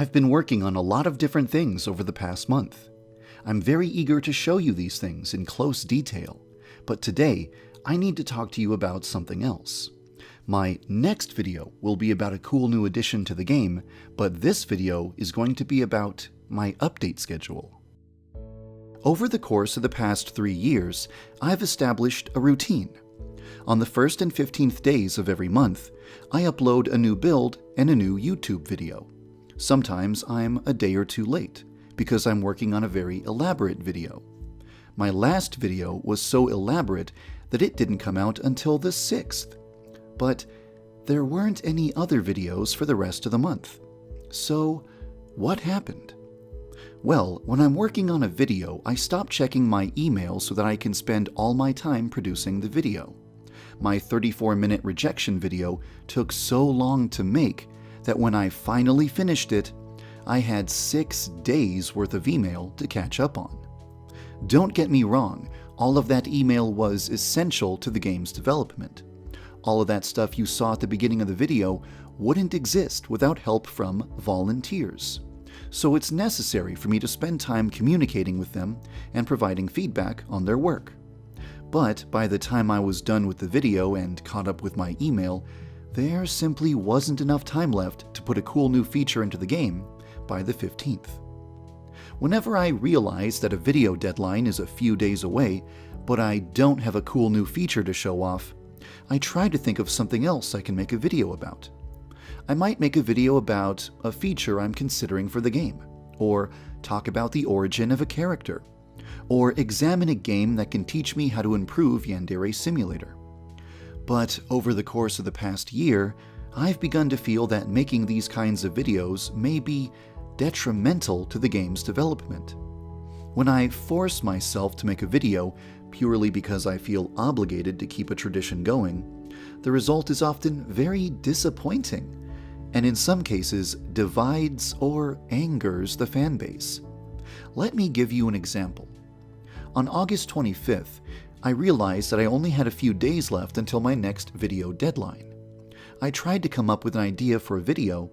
I've been working on a lot of different things over the past month. I'm very eager to show you these things in close detail, but today I need to talk to you about something else. My next video will be about a cool new addition to the game, but this video is going to be about my update schedule. Over the course of the past 3 years, I've established a routine. On the 1st and 15th days of every month, I upload a new build and a new YouTube video. Sometimes I'm a day or two late, because I'm working on a very elaborate video. My last video was so elaborate that it didn't come out until the 6th. But there weren't any other videos for the rest of the month. So, what happened? Well, when I'm working on a video, I stop checking my email so that I can spend all my time producing the video. My 34-minute rejection video took so long to make that when I finally finished it, I had 6 days worth of email to catch up on. Don't get me wrong, all of that email was essential to the game's development. All of that stuff you saw at the beginning of the video wouldn't exist without help from volunteers. So it's necessary for me to spend time communicating with them and providing feedback on their work. But by the time I was done with the video and caught up with my email, there simply wasn't enough time left to put a cool new feature into the game by the 15th. Whenever I realize that a video deadline is a few days away, but I don't have a cool new feature to show off, I try to think of something else I can make a video about. I might make a video about a feature I'm considering for the game, or talk about the origin of a character, or examine a game that can teach me how to improve Yandere Simulator. But over the course of the past year, I've begun to feel that making these kinds of videos may be detrimental to the game's development. When I force myself to make a video purely because I feel obligated to keep a tradition going, the result is often very disappointing, and in some cases divides or angers the fanbase. Let me give you an example. On August 25th, I realized that I only had a few days left until my next video deadline. I tried to come up with an idea for a video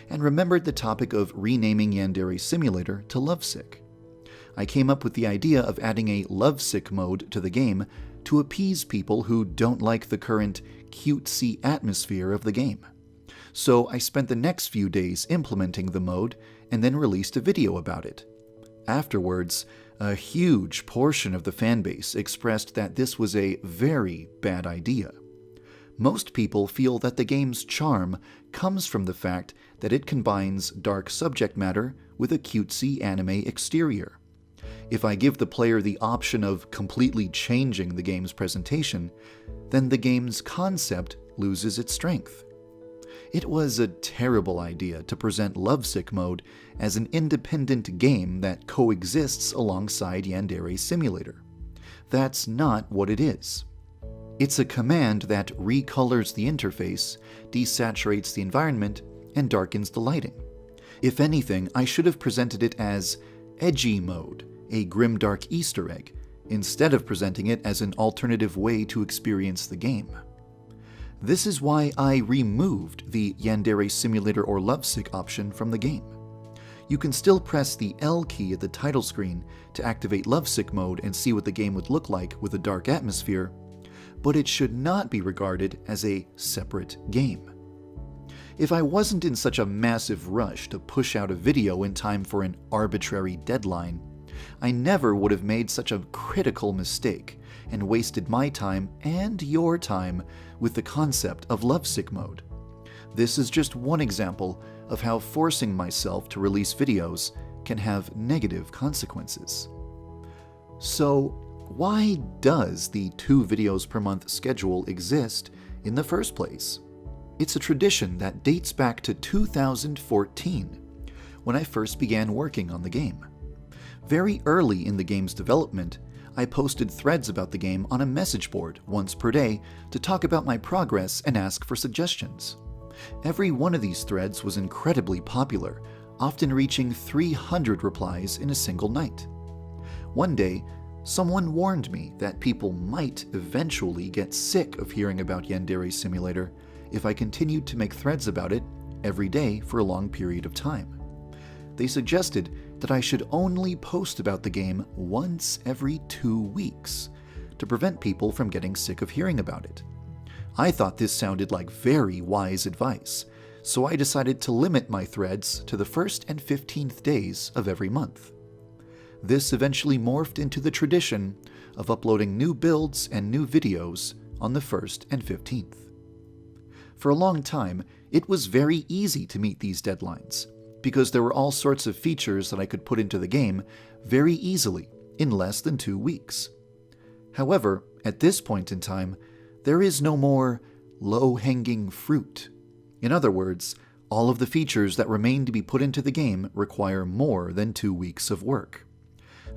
and remembered the topic of renaming Yandere Simulator to Lovesick. I came up with the idea of adding a Lovesick mode to the game to appease people who don't like the current cutesy atmosphere of the game. So I spent the next few days implementing the mode and then released a video about it. Afterwards, a huge portion of the fanbase expressed that this was a very bad idea. Most people feel that the game's charm comes from the fact that it combines dark subject matter with a cutesy anime exterior. If I give the player the option of completely changing the game's presentation, then the game's concept loses its strength. It was a terrible idea to present Lovesick mode as an independent game that coexists alongside Yandere Simulator. That's not what it is. It's a command that recolors the interface, desaturates the environment, and darkens the lighting. If anything, I should have presented it as Edgy mode, a grimdark Easter egg, instead of presenting it as an alternative way to experience the game. This is why I removed the Yandere Simulator or Lovesick option from the game. You can still press the L key at the title screen to activate Lovesick mode and see what the game would look like with a dark atmosphere, but it should not be regarded as a separate game. If I wasn't in such a massive rush to push out a video in time for an arbitrary deadline, I never would have made such a critical mistake and wasted my time and your time with the concept of Lovesick mode. This is just one example of how forcing myself to release videos can have negative consequences. So, why does the 2 videos per month schedule exist in the first place? It's a tradition that dates back to 2014, when I first began working on the game. Very early in the game's development, I posted threads about the game on a message board once per day to talk about my progress and ask for suggestions. Every one of these threads was incredibly popular, often reaching 300 replies in a single night. One day, someone warned me that people might eventually get sick of hearing about Yandere Simulator if I continued to make threads about it every day for a long period of time. they suggested that I should only post about the game once every 2 weeks to prevent people from getting sick of hearing about it. I thought this sounded like very wise advice, so I decided to limit my threads to the 1st and 15th days of every month. This eventually morphed into the tradition of uploading new builds and new videos on the 1st and 15th. For a long time, it was very easy to meet these deadlines, because there were all sorts of features that I could put into the game very easily in less than 2 weeks. However, at this point in time, there is no more low-hanging fruit. In other words, all of the features that remain to be put into the game require more than 2 weeks of work.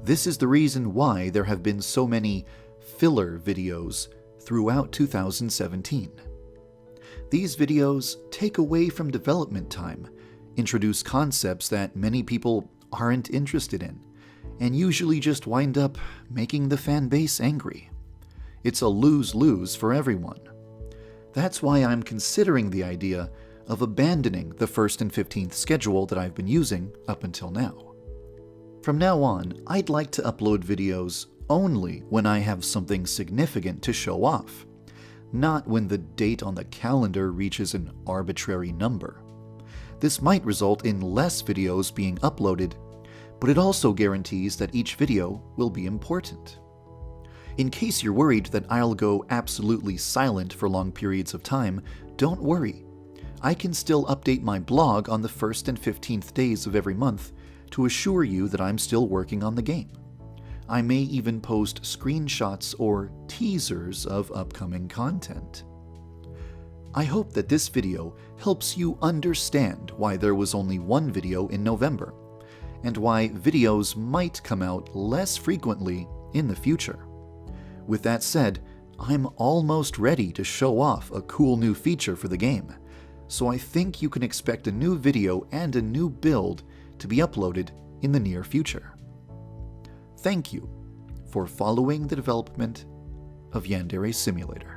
This is the reason why there have been so many filler videos throughout 2017. These videos take away from development time, introduce concepts that many people aren't interested in, and usually just wind up making the fan base angry. It's a lose-lose for everyone. That's why I'm considering the idea of abandoning the 1st and 15th schedule that I've been using up until now. From now on, I'd like to upload videos only when I have something significant to show off, not when the date on the calendar reaches an arbitrary number. This might result in less videos being uploaded, but it also guarantees that each video will be important. In case you're worried that I'll go absolutely silent for long periods of time, don't worry. I can still update my blog on the 1st and 15th days of every month to assure you that I'm still working on the game. I may even post screenshots or teasers of upcoming content. I hope that this video helps you understand why there was only one video in November, and why videos might come out less frequently in the future. With that said, I'm almost ready to show off a cool new feature for the game, so I think you can expect a new video and a new build to be uploaded in the near future. Thank you for following the development of Yandere Simulator.